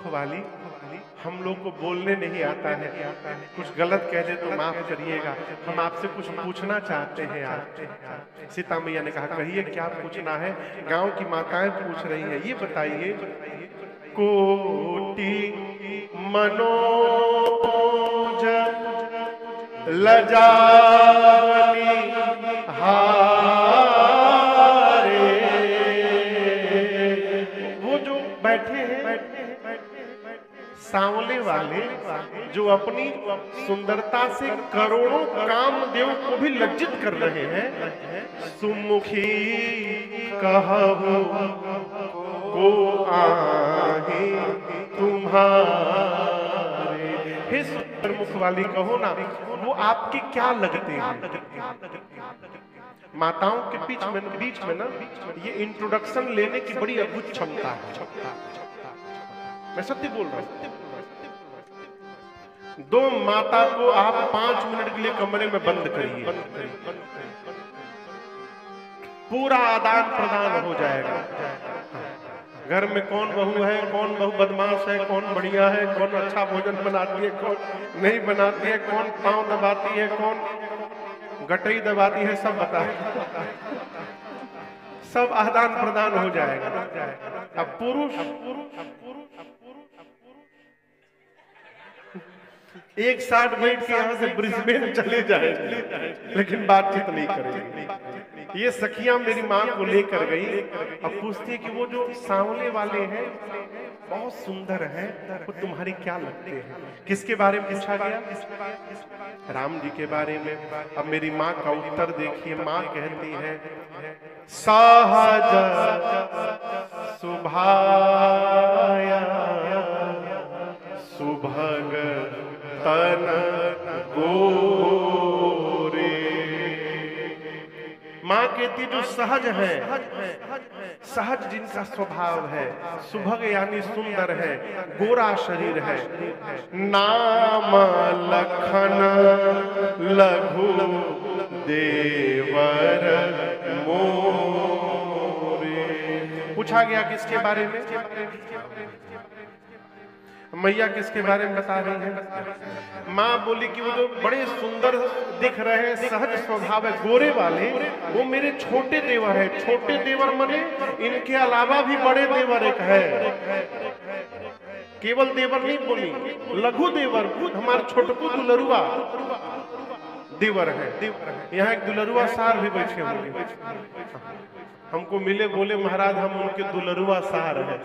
मुख वाली, हम लोग को बोलने नहीं आता है, कुछ गलत कह दे तो माफ करिएगा, हम आपसे कुछ पूछना चाहते हैं। आप सीता मैया ने कहा कहिए क्या पूछना है। गांव की माताएं पूछ रही हैं, ये बताइए कोटि मनोज लजावनी हारे, वो जो बैठे हैं सांवले वाले, जो अपनी सुंदरता से करोड़ों कामदेव को भी लज्जित कर रहे हैं, सुमुखी कहु को आही तुम्हारे। हे सुंदर मुख वाली कहो ना, वो आपके क्या लगते हैं। माताओं के बीच में ना ये इंट्रोडक्शन लेने की बड़ी अद्भुत क्षमता है। मैं सत्य बोल रहा हूं। दो माता को आप 5 मिनट के लिए कमरे में बंद करिए, पूरा आदान प्रदान हो जाएगा। घर में कौन बहू है, कौन बहू बदमाश है, कौन बढ़िया है, कौन अच्छा भोजन बनाती है, कौन नहीं बनाती है, कौन पांव दबाती है, कौन गटई दबाती है, सब बता, सब आदान प्रदान हो जाएगा। अब पुरुष एक साथ बैठ के यहां से ब्रिस्बेन चले जाएंगे, लेकिन बातचीत नहीं करेंगे। ये सखियां मेरी माँ को लेकर गई, अब पूछती है कि वो जो सांवले वाले हैं बहुत सुंदर है, वो तुम्हारे क्या लगते हैं। किसके बारे में पूछा गया? राम जी के बारे में। अब मेरी माँ का उत्तर देखिए, माँ कहती है सहज सुभाया सुभग तन गोरे। माँ कहती जो सहज है, सहज जिनका स्वभाव है, सुभग यानी सुंदर है, गोरा शरीर है, नाम लखन लघु देवर मोरे। पूछा गया किसके बारे में? मैया किसके बारे में बता रही है? माँ बोली कि वो जो बड़े सुंदर दिख रहे हैं, सहज स्वभाव है, गोरे वाले, वो मेरे छोटे देवर है। छोटे देवर मने इनके अलावा भी बड़े देवर एक है, केवल देवर नहीं बोली, लघु देवर, हमारे छोटकू दुलरुआ देवर है। यहाँ एक दुलरुआ सार भी बैठे होंगे, हमको मिले, बोले महाराज हम उनके दुलरुआ सार है।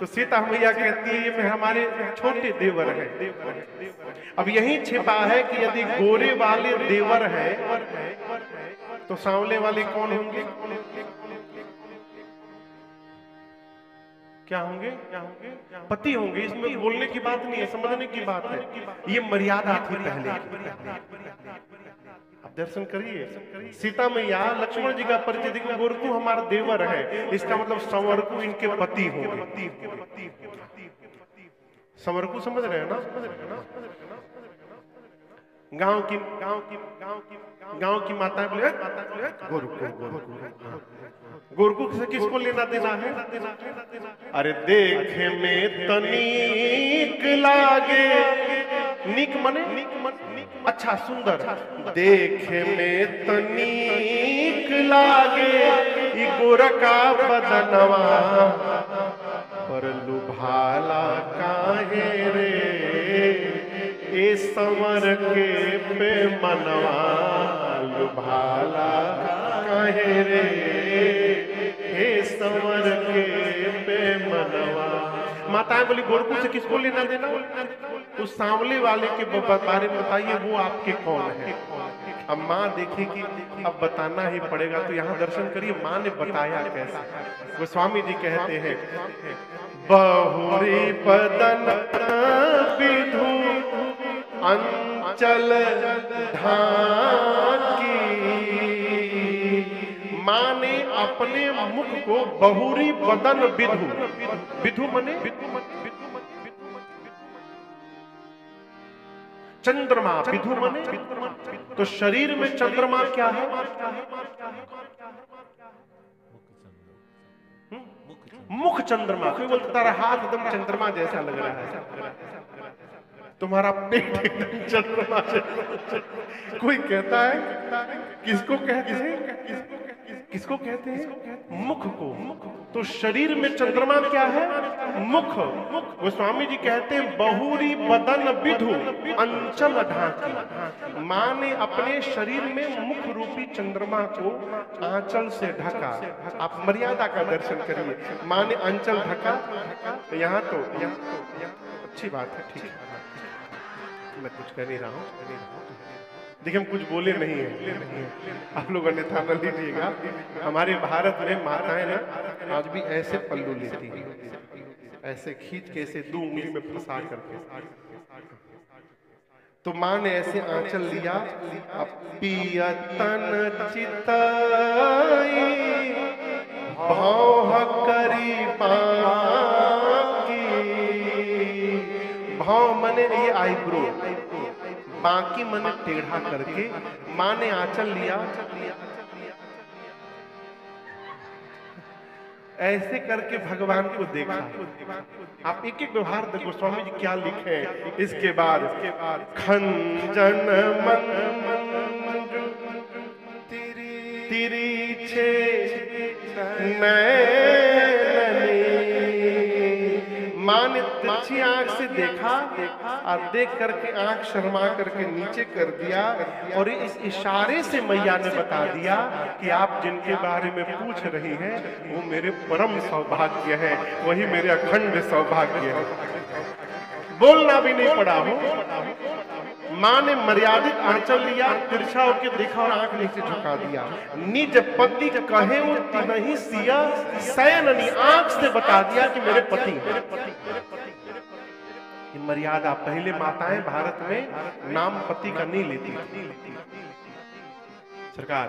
तो सीता मैया कहती है ये हमारे छोटे देवर हैं। अब यही छिपा है कि यदि गोरे वाले देवर हैं तो सांवले वाले कौन होंगे? क्या होंगे? पति होंगे। इसमें बोलने की बात नहीं है, समझने की बात है। ये मर्यादा थी पहले। अब दर्शन करिए, सीता मैया लक्ष्मण जी का परिचय देखिए, गोरकू हमारा देवर है, इसका मतलब संवरकू इनके पति होंगे। संवरकू समझ रहे हैं ना? गांव की माताएं बोले गोरकू से किसको लेना देना है? अरे देखे में तनीक लागे, नीक मने अच्छा सुंदर, देखे में तनीक लागे ई गोरका बदनवा, पर लुभाला काहे रे ए संवर के पे मनवा, लुभाला काहे रे ए संवर के पे मनवा। माताएं बोली गोरकू से किसको लेना देना? उस सांवले वाले के बारे में बताइए, वो आपके कौन है? अब माँ देखी कि अब बताना ही पड़ेगा, तो यहाँ दर्शन करिए माँ ने बताया कैसे। वो स्वामी जी कहते हैं बहुरी बदन विधु अंचल ढाकी। माँ ने अपने मुख को बहुरी बदन विधु, विधु मने चंद्रमा, विधु मने तो शरीर में चंद्रमा क्या है? मुख चंद्रमा, कोई बोलता तारा हाथ एकदम चंद्रमा जैसा लग रहा है, तुम्हारा पेट एकदम चंद्रमा जैसा। कोई कहता है किसको कहते हैं, किसको कहते हैं? मुख को। तो शरीर में चंद्रमा क्या है? मुख। वो स्वामी जी कहते हैं बहुरी बदन विधु अंचल ढांकी। माँ ने अपने शरीर में मुख रूपी चंद्रमा को आंचल से ढका। आप मर्यादा का दर्शन करिए, माँ ने अंचल ढका। यहाँ तो अच्छी बात है, ठीक है, मैं कुछ कह नहीं रहा हूँ। देखिए हम कुछ बोले नहीं है, आप लोग अन्यथा न लीजिएगा। हमारे भारत में माताएं ना आज भी ऐसे पल्लू लेती हैं, ऐसे खींच के, ऐसे 2 उंगली में फंसा करके। तो माँ ने ऐसे आंचल लिया, पियतन चिताई भाव करी बाकी। भाव मने ये आईब्रो, बाकी मने टेढ़ा करके माँ ने आंचल लिया, ऐसे करके भगवान को देखा। आप एक एक व्यवहार देखो, स्वामी जी क्या लिखे। इसके बाद खंजन मंजू तिरछे नैनी। माँ ने तिरछी आंख से देखा और देख करके आंख शर्मा करके नीचे कर दिया, और इस इशारे से मैया ने बता दिया कि आप जिनके बारे में पूछ रही हैं वो मेरे परम सौभाग्य है, वही मेरे अखंड सौभाग्य है। बोलना भी नहीं पड़ा हो। माँ ने मर्यादित आंचल लिया, तिरछा होकर देखा और आंख नीचे झुका दिया। निज पति कहे नहीं सिया सैननी, आंख से बता दिया कि मेरे पति हैं। ये मर्यादा, पहले माताएं भारत में नाम पति का नहीं लेती थी। सरकार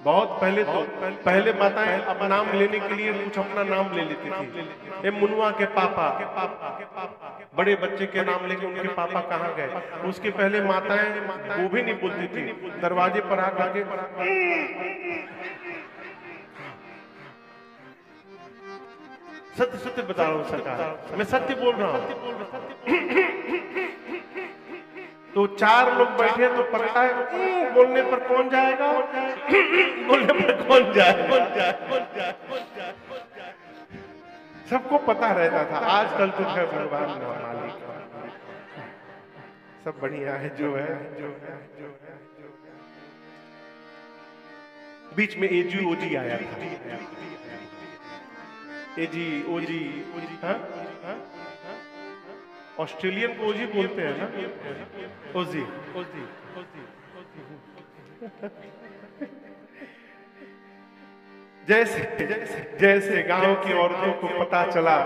बहुत पहले तो पहले माताएं अपना नाम लेने के लिए कुछ अपना नाम ले लेती थी। ये मुनुआ के पापा, बड़े बच्चे के नाम लेके उनके पापा कहाँ गए, उसके पहले माताएं वो भी नहीं बोलती थी। दरवाजे पर आकर के सत्य सत्य बता रहा हूँ सरकार, मैं सत्य बोल रहा हूँ। तो 4 लोग बैठे तो पता है बोलने पर कौन जाएगा, बोलने पर कौन जाएगा, सबको पता रहता था। आजकल तो है भगवान मालिक, सब बढ़िया है जो है। बीच में एजी ओजी आया था, एजी ओजी, हाँ? ऑस्ट्रेलियन को ओजी बोलते हैं ना, ओजी। जैसे गांव की औरतों को पता चला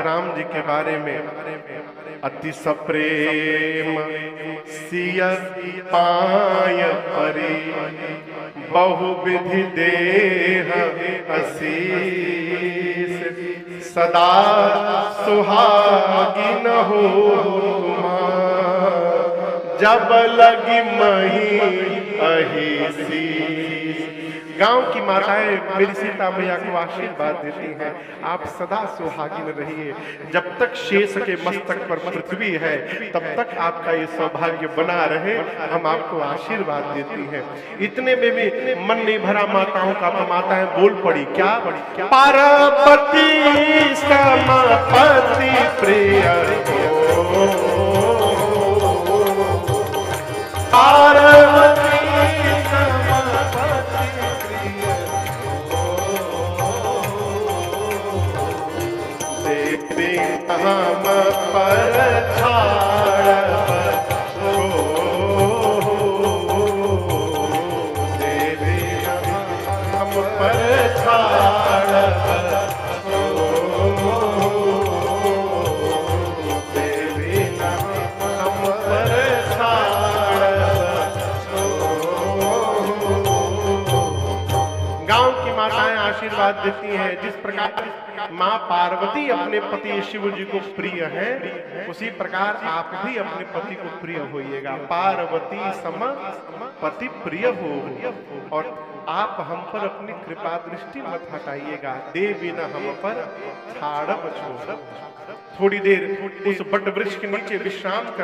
राम जी के बारे में, अति सप्रेम सिया पाय परी बहुविधि देह असीस, सदा सुहागिन हो जब लगी मही अहिसी। गांव की माताएं मेरी सीता मैया को आशीर्वाद देती हैं, आप सदा सुहागिन रहिए, जब तक शेष के मस्तक पर पृथ्वी है तब तक आपका ये सौभाग्य बना रहे, हम आपको आशीर्वाद देती हैं। इतने में भी मन नहीं भरा माताओं का, तो माताएं बोल पड़ी क्या? पार्वती समपति प्रिय पार्वती हम पर छाड़ देवी, हम पर छाड़ देवी, हम पर छाड़। गांव की माताएं आशीर्वाद आशीर्वाद देती हैं, जिस प्रकार माँ पार्वती अपने पति शिव जी को प्रिय हैं, उसी प्रकार आप भी अपने पति को प्रिय होइएगा। पार्वती सम पति प्रिय हो, और आप हम पर अपनी कृपा दृष्टि मत हटाइएगा। देवी न हम पर छाड़ब छोड़। थोड़ी देर उस बट वृक्ष के नीचे विश्राम कर